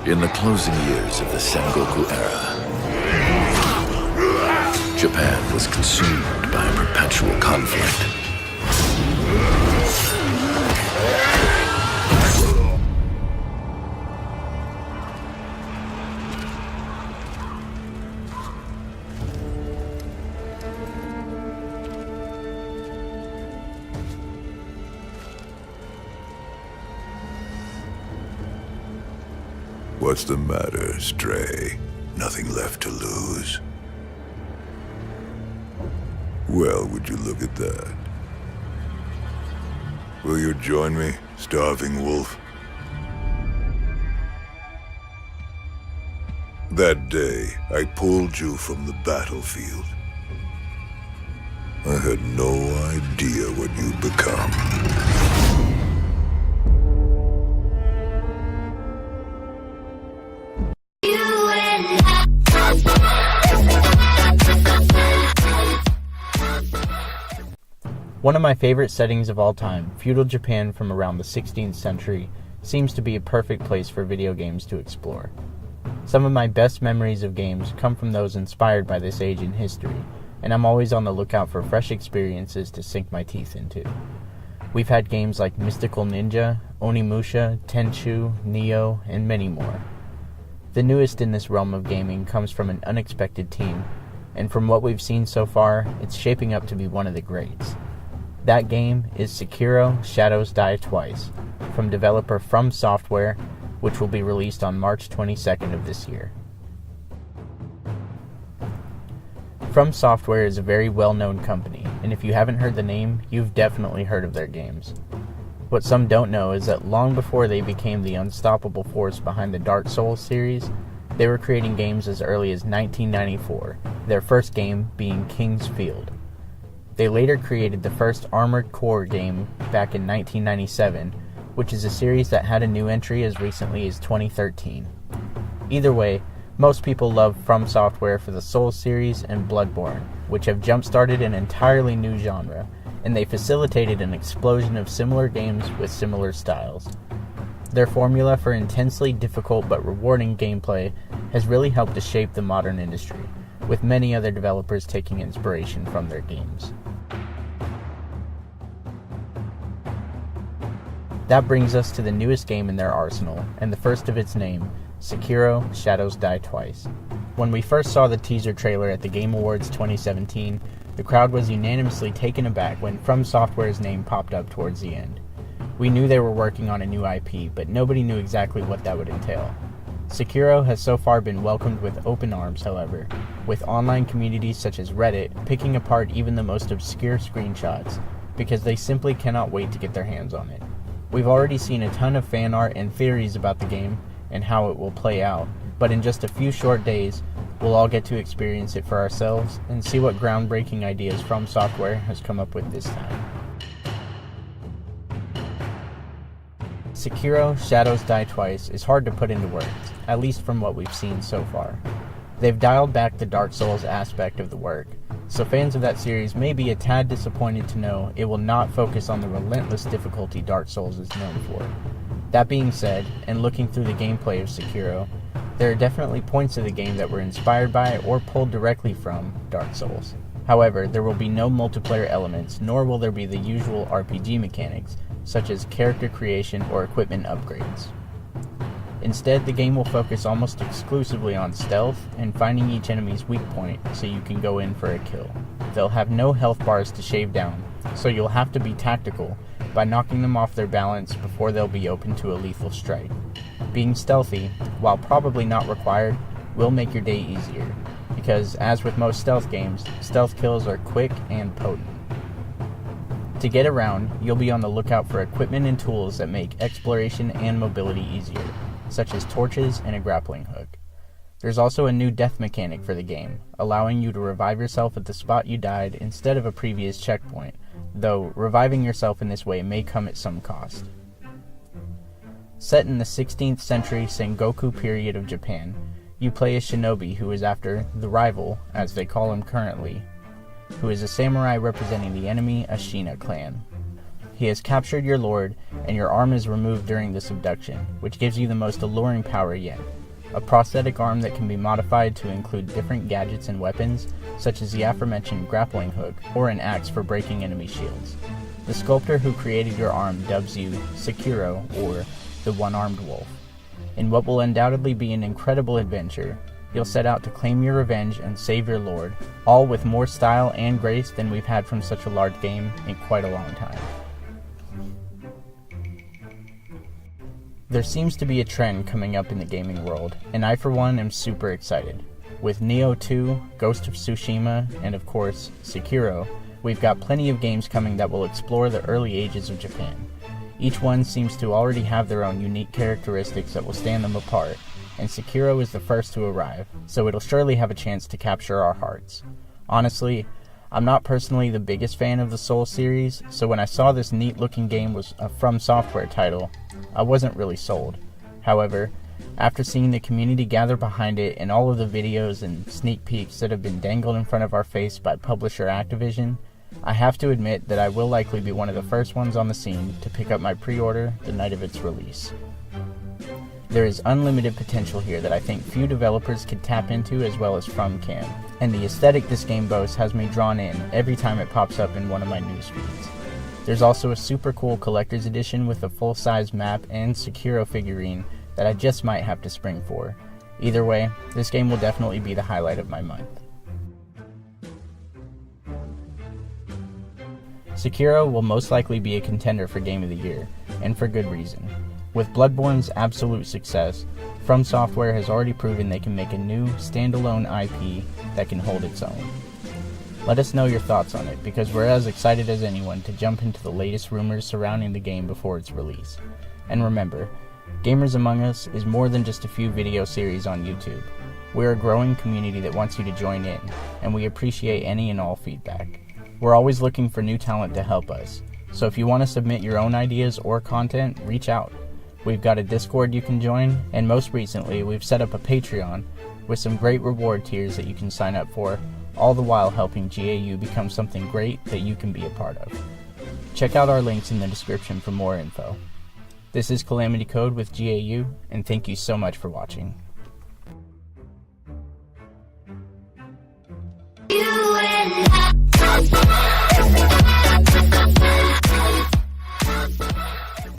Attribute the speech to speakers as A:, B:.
A: In the closing years of the Sengoku era, Japan was consumed by a perpetual conflict.
B: What's the matter, Stray? Nothing left to lose? Well, would you look at that? Will you join me, starving wolf? That day, I pulled you from the battlefield. I had no idea what you'd become.
C: One of my favorite settings of all time, feudal Japan from around the 16th century, seems to be a perfect place for video games to explore. Some of my best memories of games come from those inspired by this age in history, and I'm always on the lookout for fresh experiences to sink my teeth into. We've had games like Mystical Ninja, Onimusha, Tenchu, Nioh, and many more. The newest in this realm of gaming comes from an unexpected team, and from what we've seen so far, it's shaping up to be one of the greats. That game is Sekiro Shados Die Twice, from developer FromSoftware, which will be released on March 22nd of this year. FromSoftware is a very well-known company, and if you haven't heard the name, you've definitely heard of their games. What some don't know is that long before they became the unstoppable force behind the Dark Souls series, they were creating games as early as 1994, their first game being King's Field. They later created the first Armored Core game back in 1997, which is a series that had a new entry as recently as 2013. Either way, most people love FromSoftware for the Souls series and Bloodborne, which have jump-started an entirely new genre, and they facilitated an explosion of similar games with similar styles. Their formula for intensely difficult but rewarding gameplay has really helped to shape the modern industry, with many other developers taking inspiration from their games. That brings us to the newest game in their arsenal, and the first of its name, Sekiro Shados Die Twice. When we first saw the teaser trailer at the Game Awards 2017, the crowd was unanimously taken aback when FromSoftware's name popped up towards the end. We knew they were working on a new IP, but nobody knew exactly what that would entail. Sekiro has so far been welcomed with open arms, however, with online communities such as Reddit picking apart even the most obscure screenshots, because they simply cannot wait to get their hands on it. We've already seen a ton of fan art and theories about the game and how it will play out, but in just a few short days, we'll all get to experience it for ourselves and see what groundbreaking ideas FromSoftware has come up with this time. Sekiro Shados Die Twice is hard to put into words, at least from what we've seen so far. They've dialed back the Dark Souls aspect of the work, so fans of that series may be a tad disappointed to know it will not focus on the relentless difficulty Dark Souls is known for. That being said, and looking through the gameplay of Sekiro, there are definitely points of the game that were inspired by or pulled directly from Dark Souls. However, there will be no multiplayer elements, nor will there be the usual RPG mechanics, such as character creation or equipment upgrades. Instead, the game will focus almost exclusively on stealth and finding each enemy's weak point so you can go in for a kill. They'll have no health bars to shave down, so you'll have to be tactical by knocking them off their balance before they'll be open to a lethal strike. Being stealthy, while probably not required, will make your day easier, because as with most stealth games, stealth kills are quick and potent. To get around, you'll be on the lookout for equipment and tools that make exploration and mobility easier, such as torches and a grappling hook. There's also a new death mechanic for the game, allowing you to revive yourself at the spot you died instead of a previous checkpoint, though reviving yourself in this way may come at some cost. Set in the 16th century Sengoku period of Japan, you play a shinobi who is after the rival, as they call him currently, who is a samurai representing the enemy Ashina clan. He has captured your lord, and your arm is removed during this abduction, which gives you the most alluring power yet. A prosthetic arm that can be modified to include different gadgets and weapons, such as the aforementioned grappling hook or an axe for breaking enemy shields. The sculptor who created your arm dubs you Sekiro, or the One-Armed Wolf. In what will undoubtedly be an incredible adventure, you'll set out to claim your revenge and save your lord, all with more style and grace than we've had from such a large game in quite a long time. There seems to be a trend coming up in the gaming world, and I for one am super excited. With Nioh 2, Ghost of Tsushima, and of course, Sekiro, we've got plenty of games coming that will explore the early ages of Japan. Each one seems to already have their own unique characteristics that will stand them apart, and Sekiro is the first to arrive, so it'll surely have a chance to capture our hearts. Honestly, I'm not personally the biggest fan of the Souls series, so when I saw this neat-looking game was a FromSoftware title, I wasn't really sold. However, after seeing the community gather behind it and all of the videos and sneak peeks that have been dangled in front of our face by publisher Activision, I have to admit that I will likely be one of the first ones on the scene to pick up my pre-order the night of its release. There is unlimited potential here that I think few developers could tap into as well as From can, and the aesthetic this game boasts has me drawn in every time it pops up in one of my news feeds. There's also a super cool collector's edition with a full-size map and Sekiro figurine that I just might have to spring for. Either way, this game will definitely be the highlight of my month. Sekiro will most likely be a contender for Game of the Year, and for good reason. With Bloodborne's absolute success, FromSoftware has already proven they can make a new, standalone IP that can hold its own. Let us know your thoughts on it, because we're as excited as anyone to jump into the latest rumors surrounding the game before its release. And remember, Gamers Among Us is more than just a few video series on YouTube. We're a growing community that wants you to join in, and we appreciate any and all feedback. We're always looking for new talent to help us, so if you want to submit your own ideas or content, reach out. We've got a Discord you can join, and most recently, we've set up a Patreon with some great reward tiers that you can sign up for, all the while helping GAU become something great that you can be a part of. Check out our links in the description for more info. This is Calamity Code with GAU, and thank you so much for watching.
D: You and I.